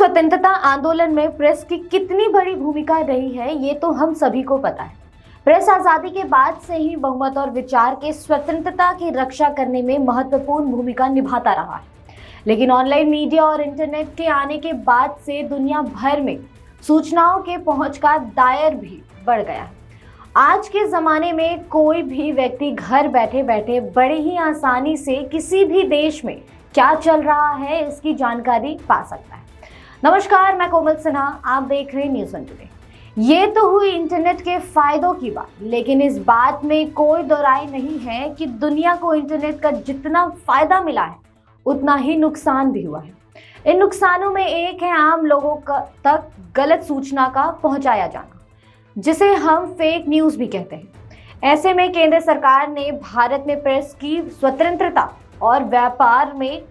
स्वतंत्रता आंदोलन में प्रेस की कितनी बड़ी भूमिका रही है, ये तो हम सभी को पता है। प्रेस आजादी के बाद से ही बहुमत और विचार के स्वतंत्रता की रक्षा करने में महत्वपूर्ण भूमिका निभाता रहा है। लेकिन ऑनलाइन मीडिया और इंटरनेट के आने के बाद से दुनिया भर में सूचनाओं के पहुंच का दायर भी बढ़ गया है। आज के ज़माने में कोई भी व्यक्ति घर बैठे बैठे बड़े ही आसानी से किसी भी देश में क्या चल रहा है इसकी जानकारी पा सकता है। नमस्कार, मैं कोमल सिन्हा, आप देख रहे हैं न्यूज़ वन टुडे। ये तो हुई इंटरनेट के फायदों की बात, लेकिन इस बात में कोई दो राय नहीं है कि दुनिया को इंटरनेट का जितना फायदा मिला है उतना ही नुकसान भी हुआ है। इन नुकसानों में एक है आम लोगों तक गलत सूचना का पहुंचाया जाना, जिसे हम फेक न्यूज़ भी कहते हैं। ऐसे में केंद्र सरकार ने भारत में प्रेस की स्वतंत्रता और व्यापार में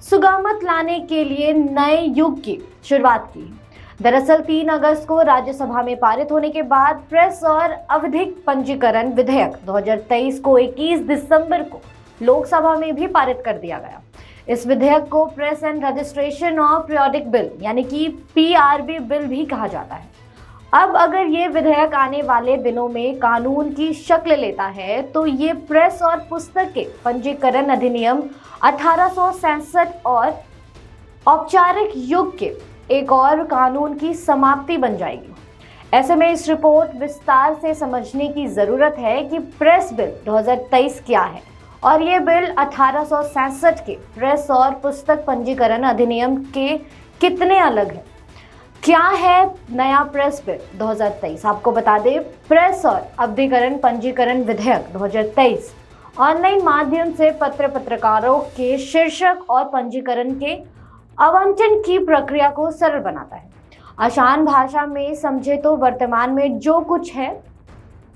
सुगमत लाने के लिए नए युग की शुरुआत की। दरअसल 3 अगस्त को राज्यसभा में पारित होने के बाद प्रेस और आवधिक पंजीकरण विधेयक 2023 को 21 दिसंबर को लोकसभा में भी पारित कर दिया गया। इस विधेयक को press and registration of periodic bill यानी कि पीआरबी बिल भी कहा जाता है। अब अगर ये विधेयक आने वाले दिनों में कानून की शक्ल लेता है तो ये प्रेस और पुस्तक के पंजीकरण अधिनियम 1867 और औपचारिक युग के एक और कानून की समाप्ति बन जाएगी। ऐसे में इस रिपोर्ट विस्तार से समझने की जरूरत है कि प्रेस बिल 2023 क्या है और ये बिल 1867 के प्रेस और पुस्तक पंजीकरण अधिनियम के कितने अलग है। क्या है नया प्रेस बिल 2023? आपको बता दें, प्रेस और आवधिकरण पंजीकरण विधेयक 2023 ऑनलाइन माध्यम से पत्रकारों के शीर्षक और पंजीकरण के आवंटन की प्रक्रिया को सरल बनाता है। आसान भाषा में समझे तो वर्तमान में जो कुछ है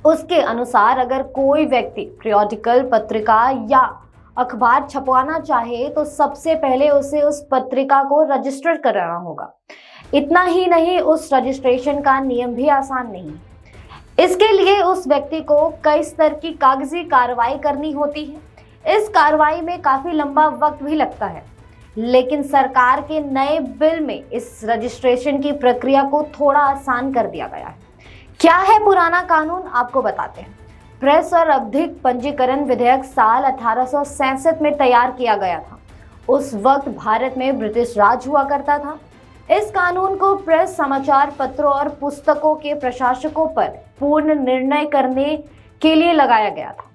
उसके अनुसार अगर कोई व्यक्ति पीरियोडिकल पत्रिका या अखबार छपवाना चाहे तो सबसे पहले उसे उस पत्रिका को रजिस्टर कराना होगा। इतना ही नहीं, उस रजिस्ट्रेशन का नियम भी आसान नहीं है। इसके लिए उस व्यक्ति को कई स्तर की कागजी कार्रवाई करनी होती है। इस कार्रवाई में काफी लंबा वक्त भी लगता है, लेकिन सरकार के नए बिल में इस रजिस्ट्रेशन की प्रक्रिया को थोड़ा आसान कर दिया गया है। क्या है पुराना कानून, आपको बताते हैं। प्रेस और आवधिक पंजीकरण विधेयक साल 1867 में तैयार किया गया था। उस वक्त भारत में ब्रिटिश राज हुआ करता था। इस कानून को प्रेस, समाचार पत्रों और पुस्तकों के प्रकाशकों पर पूर्ण निर्णय करने के लिए लगाया गया था।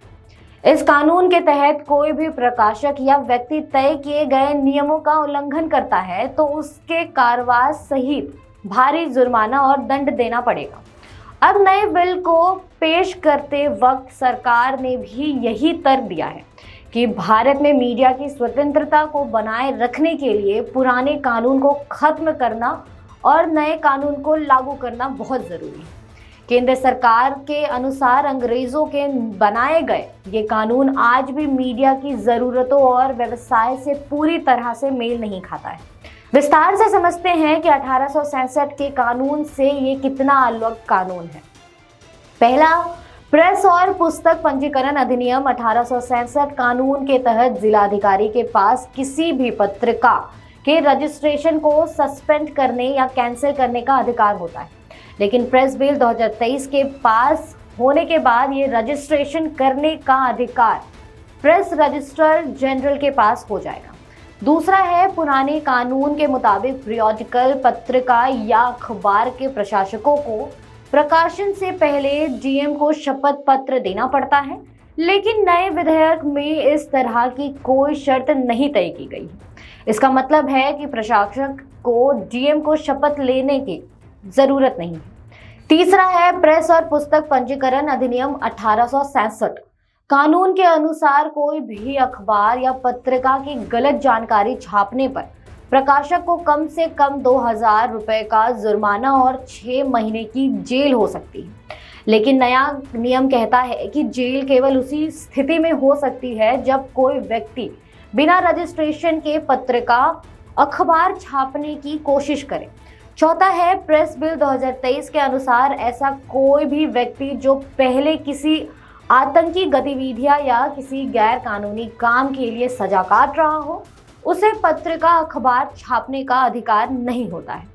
इस कानून के तहत कोई भी प्रकाशक या व्यक्ति तय किए गए नियमों का उल्लंघन करता है तो उसके कार्रवाई सहित भारी जुर्माना और दंड देना पड़ेगा। अब नए बिल को पेश करते वक्त सरकार ने भी यही तर्क दिया है कि भारत में मीडिया की स्वतंत्रता को बनाए रखने के लिए पुराने कानून को खत्म करना और नए कानून को लागू करना बहुत जरूरी है। केंद्र सरकार के अनुसार अंग्रेजों के बनाए गए ये कानून आज भी मीडिया की जरूरतों और व्यवसाय से पूरी तरह से मेल नहीं खाता है। विस्तार से समझते हैं कि 1867 के कानून से ये कितना अलग कानून है। पहला, प्रेस और पुस्तक पंजीकरण अधिनियम 1867 कानून के तहत जिलाधिकारी के पास किसी भी पत्रिका के रजिस्ट्रेशन को सस्पेंड करने या कैंसिल करने का अधिकार होता है। लेकिन प्रेस बिल 2023 के पास होने के बाद ये रजिस्ट्रेशन करने का अधिकार प्रेस रजिस्ट्रार जनरल के पास हो जाएगा। दूसरा है, पुराने कानून के मुताबिक पीरियोडिकल पत्रिका या अखबार के प्रकाशकों को प्रकाशन से पहले डीएम को शपथ पत्र देना पड़ता है, लेकिन नए विधेयक में इस तरह की कोई शर्त नहीं तय की गई है। इसका मतलब है कि प्रशासक को डीएम को शपथ लेने की जरूरत नहीं है। तीसरा है, प्रेस और पुस्तक पंजीकरण अधिनियम 1867 कानून के अनुसार कोई भी अखबार या पत्रिका की गलत जानकारी छापने पर प्रकाशक को कम से कम 2000 रुपए का जुर्माना और 6 महीने की जेल हो सकती है। लेकिन नया नियम कहता है कि जेल केवल उसी स्थिति में हो सकती है जब कोई व्यक्ति बिना रजिस्ट्रेशन के पत्रिका अखबार छापने की कोशिश करे। चौथा है, प्रेस बिल 2023 के अनुसार ऐसा कोई भी व्यक्ति जो पहले किसी आतंकी गतिविधियां या किसी गैर कानूनी काम के लिए सजा काट रहा हो उसे पत्रिका अखबार छापने का अधिकार नहीं होता है।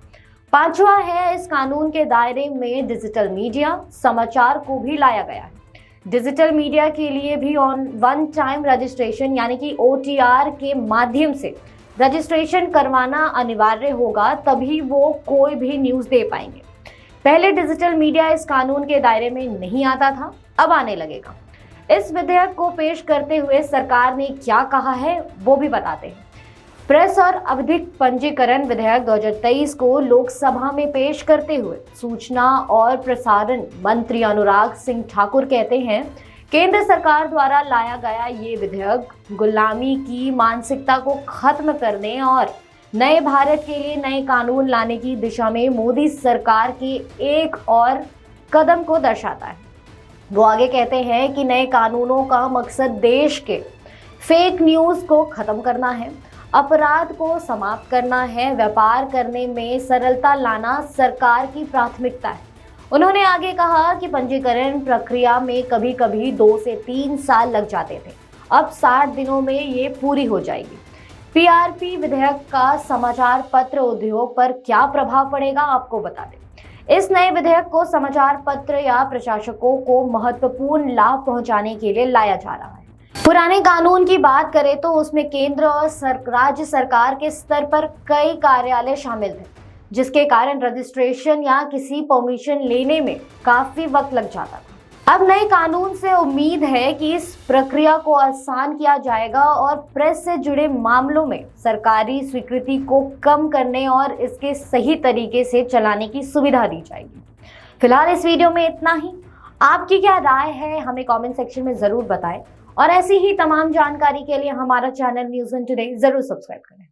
पांचवा है, इस कानून के दायरे में डिजिटल मीडिया समाचार को भी लाया गया है। डिजिटल मीडिया के लिए भी ऑन वन टाइम रजिस्ट्रेशन यानी कि OTR के माध्यम से रजिस्ट्रेशन करवाना अनिवार्य होगा, तभी वो कोई भी न्यूज़ दे पाएंगे। पहले डिजिटल मीडिया इस कानून के दायरे में नहीं आता था, अब आने लगेगा। इस विधेयक को पेश करते हुए सरकार ने क्या कहा है वो भी बताते हैं। प्रेस और आवधिक पंजीकरण विधेयक 2023 को लोकसभा में पेश करते हुए सूचना और प्रसारण मंत्री अनुराग सिंह ठाकुर कहते हैं, केंद्र सरकार द्वारा लाया गया ये विधेयक गुलामी की मानसिकता को खत्म करने और नए भारत के लिए नए कानून लाने की दिशा में मोदी सरकार के एक और कदम को दर्शाता है। वो आगे कहते हैं कि नए कानूनों का मकसद देश के फेक न्यूज़ को खत्म करना है, अपराध को समाप्त करना है, व्यापार करने में सरलता लाना सरकार की प्राथमिकता है। उन्होंने आगे कहा कि पंजीकरण प्रक्रिया में कभी कभी 2 से 3 साल लग जाते थे, अब 60 दिनों में ये पूरी हो जाएगी। PRP विधेयक का समाचार पत्र उद्योग पर क्या प्रभाव पड़ेगा, आपको बता दें। इस नए विधेयक को समाचार पत्र या प्रकाशकों को महत्वपूर्ण लाभ पहुंचाने के लिए लाया जा रहा है। पुराने कानून की बात करें तो उसमें केंद्र और राज्य सरकार के स्तर पर कई कार्यालय शामिल थे, जिसके कारण रजिस्ट्रेशन या किसी परमिशन लेने में काफी वक्त लग जाता था। अब नए कानून से उम्मीद है कि इस प्रक्रिया को आसान किया जाएगा और प्रेस से जुड़े मामलों में सरकारी स्वीकृति को कम करने और इसके सही तरीके से चलाने की सुविधा दी जाएगी। फिलहाल इस वीडियो में इतना ही। आपकी क्या राय है हमें कमेंट सेक्शन में जरूर बताएं और ऐसी ही तमाम जानकारी के लिए हमारा चैनल न्यूज़ वन टुडे जरूर सब्सक्राइब करें।